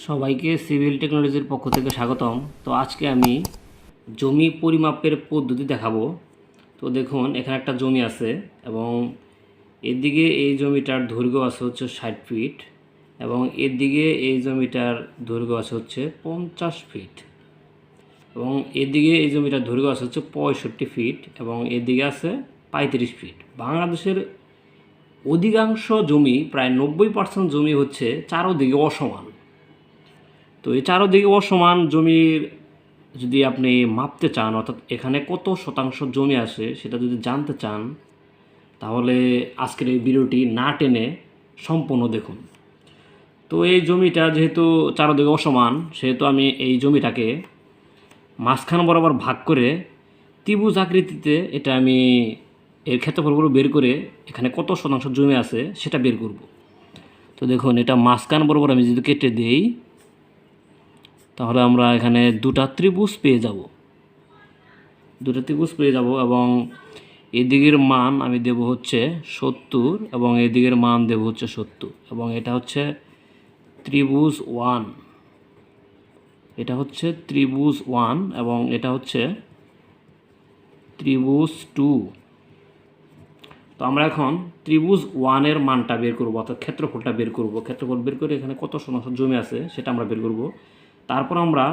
সবাইকে সিভিল টেকনোলজির পক্ষ থেকে স্বাগতম। তো আজকে আমি জমি পরিমাপের পদ্ধতি দেখাবো। তো দেখুন, এখানে একটা জমি আছে এবং এদিকে এই জমিটার দৈর্ঘ্য আছে হচ্ছে 60 ফিট এবং এদিকে এই জমিটার দৈর্ঘ্য আছে হচ্ছে 50 ফিট এবং এদিকে এই জমিটার দৈর্ঘ্য আছে হচ্ছে 65 ফিট এবং এদিকে আছে 35 ফিট। বাংলাদেশের অধিকাংশ জমি, প্রায় 90% জমি হচ্ছে চারোদিকে অসমান। তো এই চারদিকে অসমান জমির যদি আপনি মাপতে চান, অর্থাৎ এখানে কত শতাংশ জমি আছে সেটা যদি জানতে চান, তাহলে আজকের এই ভিডিওটি না টেনে সম্পূর্ণ দেখুন। তো এই জমিটা যেহেতু চারদিকে অসমান, সেহেতু আমি এই জমিটাকে মাঝখান বরাবর ভাগ করে ত্রিভুজ আকৃতিতে এটা আমি এর ক্ষেত্রফলগুলো বের করে এখানে কত শতাংশ জমি আছে সেটা বের করব। তো দেখুন, এটা মাঝখান বরাবর আমি যদি কেটে দিই, তাহলে আমরা এখানে দুটা ত্রিভুজ পেয়ে যাব এবং এদিকের মান আমি দেব হচ্ছে 70 এবং এদিকের মান দেব হচ্ছে 70 এবং এটা হচ্ছে ত্রিভুজ 1, এটা হচ্ছে ত্রিভুজ 1 এবং এটা হচ্ছে ত্রিভুজ 2। তো আমরা এখন ত্রিভুজ 1 এর মানটা বের করব, অর্থাৎ ক্ষেত্রফলটা বের করব। ক্ষেত্রফল বের করে এখানে কত শতাংশ জমি আছে সেটা আমরা বের করব। তারপর আমরা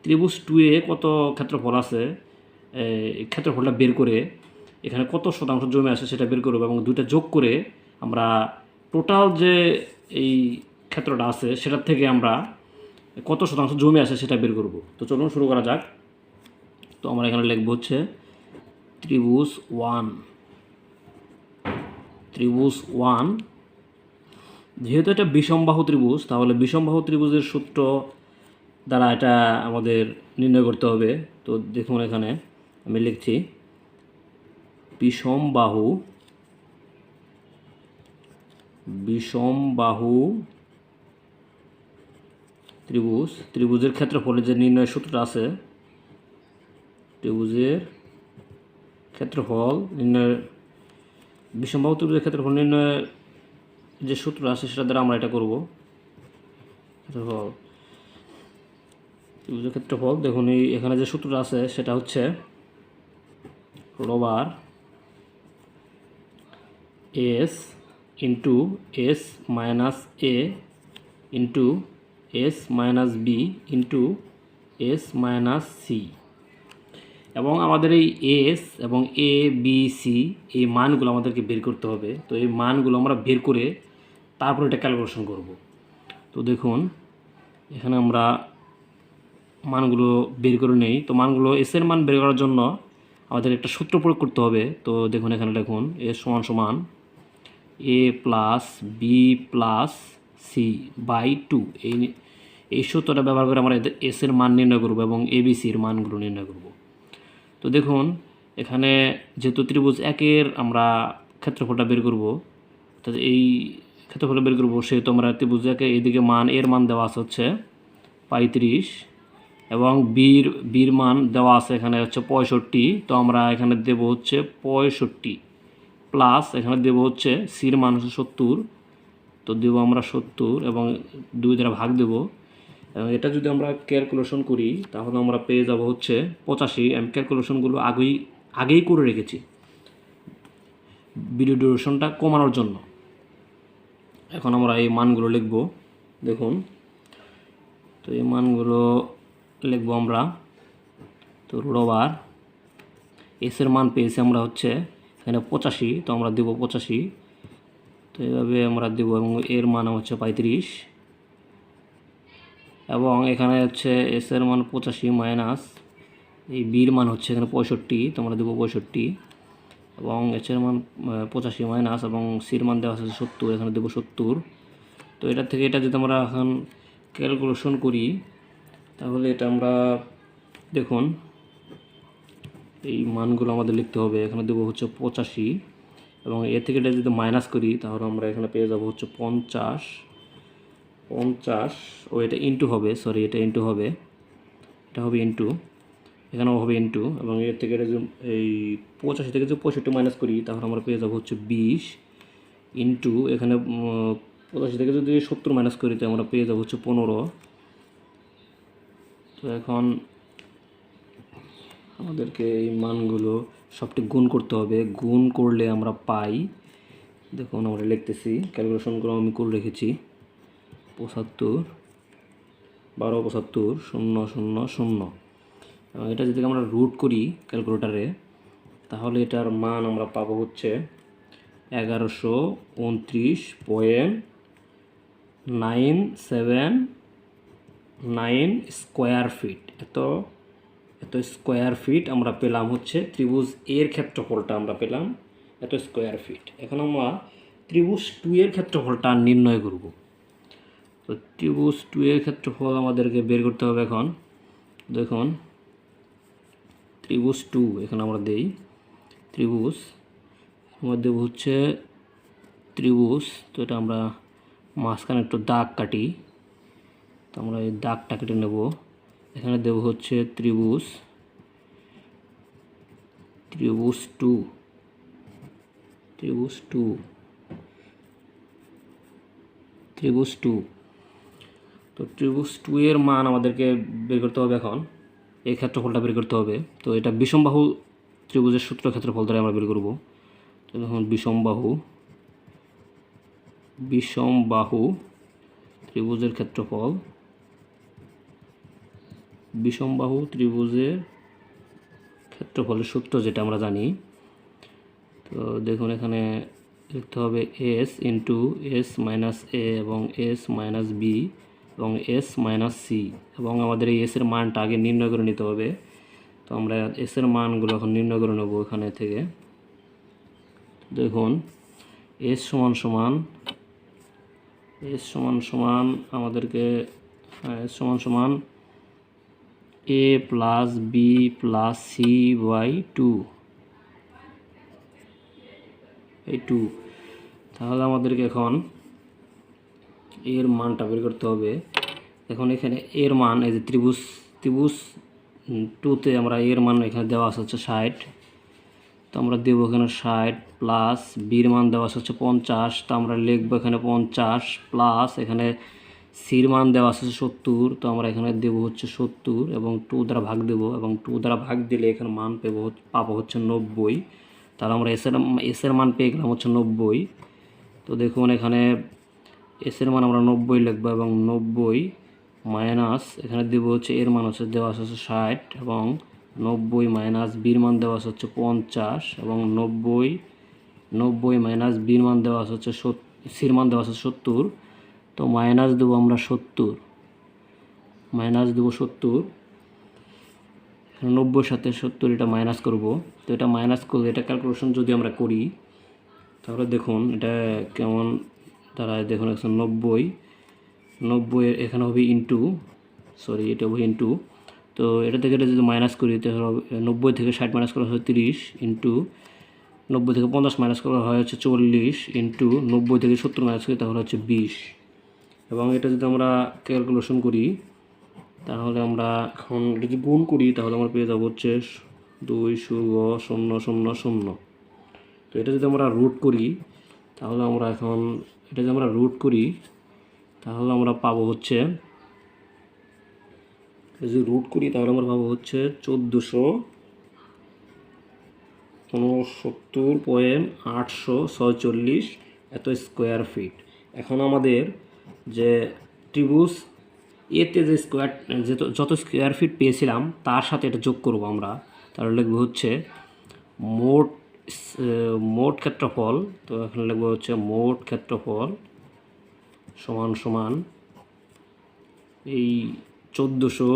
ত্রিভুজ 2 এ কত ক্ষেত্রফল আছে ক্ষেত্রফলটা বের করে এখানে কত শতাংশ জমি আছে সেটা বের করব এবং দুইটা যোগ করে আমরা টোটাল যে এই ক্ষেত্রটা আছে সেটার থেকে আমরা কত শতাংশ জমি আছে সেটা বের করব। তো চলুন শুরু করা যাক। তো আমরা এখানে লিখব হচ্ছে ত্রিভুজ 1। ত্রিভুজ 1, যেহেতু এটা বিষমবাহু ত্রিভুজ, তাহলে বিষমবাহু ত্রিভুজের সূত্র দ্বারা এটা আমাদের নির্ণয় করতে হবে। তো দেখুন, এখানে আমি লিখছি বিষমবাহু ত্রিভুজের ক্ষেত্রফলের যে নির্ণয় সূত্রটা আছে, ত্রিভুজের ক্ষেত্রফল নির্ণয়, বিষমবাহু ত্রিভুজের ক্ষেত্রফল নির্ণয়ের যে সূত্র আছে সেটা দ্বারা আমরা এটা করব। ত্রিভুজের ক্ষেত্রফল দেখুন, এখানে যে সূত্রটা আছে সেটা হচ্ছে রোবার s into s minus a into s minus b into s minus c. এবং আমাদের এই এস এবং এ বি সি এই মানগুলো আমাদেরকে বের করতে হবে। তো এই মানগুলো আমরা বের করে তারপর এটা ক্যালকুলেশন করব। তো দেখুন, এখানে আমরা মানগুলো বের করে নেই। তো মানগুলো এস এর মান বের করার জন্য আমাদের একটা সূত্র প্রয়োগ করতে হবে। তো দেখুন, এখানে দেখুন এস সমান সমান a plus b plus c by 2। এই সূত্রটা ব্যবহার করে আমরা এস এর মান নির্ণয় করব এবং এবিসির মানগুলো নির্ণয় করব। তো দেখুন, এখানে যেহেতু ত্রিভুজ 1-এর আমরা ক্ষেত্রফলটা বের করব, অর্থাৎ এই ক্ষেত্রফলটা বের করব, সেহেতু আমরা ত্রিভুজ 1-এ এদিকে এর মান দেওয়া আছে হচ্ছে 35 এবং বির মান দেওয়া আছে এখানে হচ্ছে 65। তো আমরা এখানে দেব হচ্ছে 65 প্লাস এখানে দেব হচ্ছে সির মান হচ্ছে 70। তো দেবো আমরা 70 এবং 2 দ্বারা ভাগ দেব এবং এটা যদি আমরা ক্যালকুলেশন করি তাহলে আমরা পেয়ে যাব হচ্ছে 85। আমি ক্যালকুলেশনগুলো আগেই করে রেখেছি ভিডিও ডিউরেশনটা কমানোর জন্য। এখন আমরা এই মানগুলো লিখব। দেখুন, তো এই মানগুলো লিখব আমরা। তো রোবার এসের মান পেয়েছি আমরা হচ্ছে এখানে 85, তো আমরা দেব 85। তো এইভাবে আমরা দেব এবং এর মান হচ্ছে 35 এবং এখানে হচ্ছে এস এর মান 85 মাইনাস এই বির মান হচ্ছে এখানে 65, তো আমরা দেবো 65 এবং এস এর মান 85 মাইনাস এবং সির মান দেওয়া আছে 70, এখানে দেবো 70। তো এটা থেকে এটা যদি আমরা এখন ক্যালকুলেশন করি তাহলে এটা আমরা দেখুন এই মানগুলো আমাদের লিখতে হবে। এখানে দেবো হচ্ছে 85 এবং এ থেকে এটা যদি মাইনাস করি তাহলে আমরা এখানে পেয়ে যাব হচ্ছে 50 ও এটা ইন্টু হবে, সরি এটা ইন্টু হবে, এটা হবে ইন্টু, এখানেও হবে ইন্টু এবং এর থেকে এটা যদি এই 85 থেকে যদি 65 মাইনাস করি তাহলে আমরা পেয়ে যাব হচ্ছে 20 ইন্টু এখানে 85 থেকে যদি 70 মাইনাস করি তো আমরা পেয়ে যাব হচ্ছে 15 তো এখন আমাদেরকে এই মানগুলো সবটি গুণ করতে হবে। গুণ করলে আমরা পাই, দেখুন আমরা লিখতেছি, ক্যালকুলেশনগুলো আমি করে রেখেছি। 75, 12, 75, 0, 0, 0। এটা যদি আমরা রুট করি ক্যালকুলেটারে, তাহলে এটার মান আমরা পাবো হচ্ছে 1129.97 স্কোয়ার ফিট। এত স্কোয়ার ফিট আমরা পেলাম হচ্ছে ত্রিভুজ এর ক্ষেত্রফলটা আমরা পেলাম এত স্কোয়ার ফিট। এখন আমরা ত্রিভুজ 2 এর ক্ষেত্রফলটা নির্ণয় করব। তো ত্রিভুজ 2 এর ক্ষেত্রফল আমাদেরকে বের করতে হবে। এখন দেখুন ত্রিভুজ 2, এখানে আমরা দেই ত্রিভুজ, মধ্যে হচ্ছে ত্রিভুজ। তো এটা আমরা মাঝখানে একটু দাগ কাটি, তো আমরা এই দাগটা কেটে নেব। এখানে দেব হচ্ছে ত্রিভুজ 2, তো ত্রিভুজ 2 এর মান আমাদেরকে বের করতে হবে। এখন এই ক্ষেত্রফলটা বের করতে হবে। তো এটা বিষমবাহু ত্রিভুজের সূত্র ক্ষেত্রফল দ্বারা আমরা বের করব। তো দেখুন বিষমবাহু ত্রিভুজের ক্ষেত্রফল, বিষমবাহু ত্রিভুজের ক্ষেত্রফলের সূত্র যেটা আমরা জানি। তো দেখুন এখানে লিখতে হবে এস ইন্টু এস মাইনাস এ এবং এস মাইনাস বি এবং এস মাইনাস সি, এবং আমাদের এই এসের মানটা আগে নির্ণয় করে নিতে হবে। তো আমরা এসের মানগুলো এখন নির্ণয় করে নেব এখানে থেকে। দেখুন এস সমান আমাদেরকে a plus b plus c by 2, এই 2। তাহলে আমাদেরকে এখন এর মানটা বের করতে হবে। এখন এখানে এর মান, এই যে ত্রিভুজ 2তে আমরা এর মান এখানে দেওয়া আছে হচ্ছে 60। তো আমরা দেব এখানে 60 প্লাস বির মান দেওয়া আছে হচ্ছে 50। তো আমরা লিখবো এখানে 50 প্লাস এখানে সির মান দেওয়া আছে 70। তো আমরা এখানে দেব হচ্ছে 70 এবং 2 দ্বারা ভাগ দেব, এবং 2 দ্বারা ভাগ দিলে এখানে মান পাবো হচ্ছে 90। তাহলে আমরা এসের মান পেয়ে গেলাম হচ্ছে 90। তো দেখুন এখানে এসের মান আমরা 90 লিখবো, এবং 90 মাইনাস এখানে দেবো হচ্ছে এর মান হচ্ছে দেওয়া আছে 60, এবং 90 মাইনাস বির মান দেওয়া আছে হচ্ছে 50, এবং 90 মাইনাস বির মান দেওয়া আছে হচ্ছে সির মান দেওয়া আছে 70। তো মাইনাস দেবো আমরা 70, 90-র সাথে 70 এটা মাইনাস করব। তো এটা মাইনাস করলে এটা ক্যালকুলেশন যদি আমরা করি, তাহলে দেখুন এটা কেমন দাঁড়ায়। দেখুন এখন 90 এখানে হবে ইন্টু, এটা হবে ইন্টু। তো এটা থেকে এটা যদি মাইনাস করি, তাহলে 90 থেকে 60 মাইনাস করা হয় 30, ইন্টু 90 থেকে 50 মাইনাস করা হয় হচ্ছে 40, ইন্টু 90 থেকে 70 মাইনাস করি তাহলে হচ্ছে 20। এবং এটা যদি আমরা ক্যালকুলেশন করি, তাহলে আমরা এখন যদি গুণ করি, তাহলে আমরা পেয়ে যাবো হচ্ছে 2.000। তো এটা যদি আমরা রুট করি, তাহলে আমরা পাবো হচ্ছে, যদি রুট করি তাহলে আমরা পাবো হচ্ছে 1469.846 এত স্কোয়ার ফিট। এখন আমাদের যে ত্রিভুজ এতে যে যত স্কোয়ার ফিট পেয়েছিলাম তার সাথে এটা যোগ করব আমরা। তাহলে লিখবো হচ্ছে মোট ক্ষেত্রফল। তো এখানে লিখবো হচ্ছে মোট ক্ষেত্রফল সমান এই 1400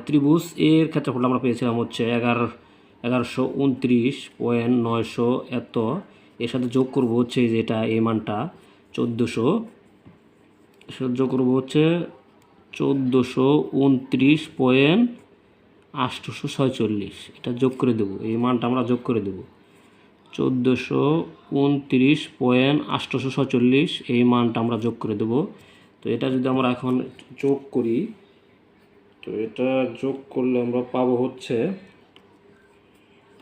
ত্রিভুজ এর ক্ষেত্রফল আমরা পেয়েছিলাম হচ্ছে 1129.900 এত। এর সাথে যোগ করব হচ্ছে যেটা এই মানটা 1400, যোগ করব হচ্ছে 1429.846। এটা যোগ করে দেবো, এই মানটা আমরা যোগ করে দেবো 1429.846, এই মানটা আমরা যোগ করে দেবো। তো এটা যদি আমরা এখন যোগ করি, তো এটা যোগ করলে আমরা পাবো হচ্ছে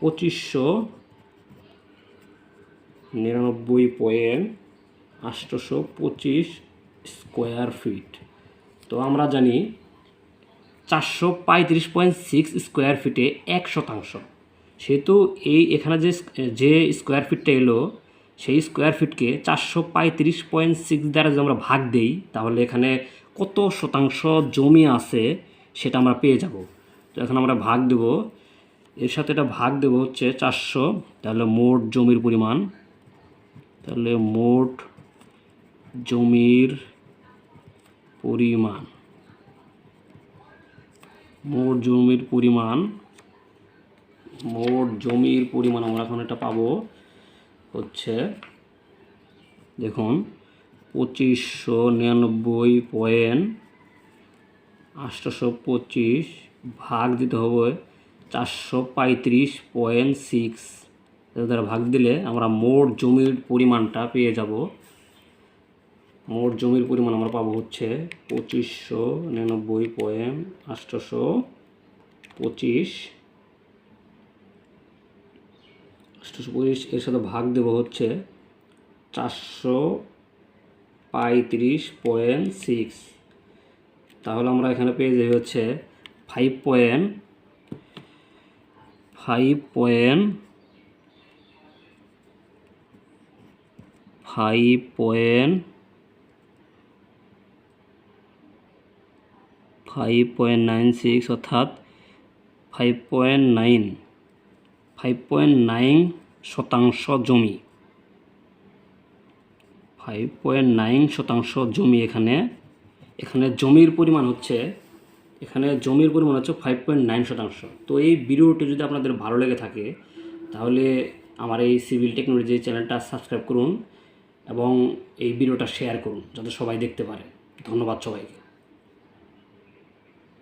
2599.825 স্কোয়ার ফিট। তো আমরা জানি 435.6 স্কোয়ার ফিটে 1%। সেহেতু এখানে যে স্কোয়ার ফিটটা এলো সেই স্কোয়ার ফিটকে 435.6 দ্বারা যদি আমরা ভাগ দেই তাহলে এখানে কত শতাংশ জমি আছে সেটা আমরা পেয়ে যাব। তো এখন আমরা ভাগ দেব, এর সাথে এটা ভাগ দেব হচ্ছে 400, তাহলে মোট জমির পরিমাণ, তাহলে মোট জমির পরিমাণ আমরা এখন এটা পাবো হচ্ছে, দেখুন 2599.825 ভাগ দিতে হবে 435.6, দ্বারা ভাগ দিলে আমরা মোট জমির পরিমাণটা পেয়ে যাব। মোট জমির পরিমাণ আমরা পাবো হচ্ছে 2599.825, এর সাথে ভাগ দেব হচ্ছে 435.6, তাহলে আমরা এখানে পেয়ে যাই হচ্ছে 5.96 অর্থাৎ 5.9 জমি, 5.9 জমি এখানে জমির পরিমাণ হচ্ছে 5.9%। তো এই ভিডিওটি যদি আপনাদের ভালো লেগে থাকে তাহলে আমার এই সিভিল টেকনোলজি চ্যানেলটা সাবস্ক্রাইব করুন এবং এই ভিডিওটা শেয়ার করুন যাতে সবাই দেখতে পারে। ধন্যবাদ সবাইকে।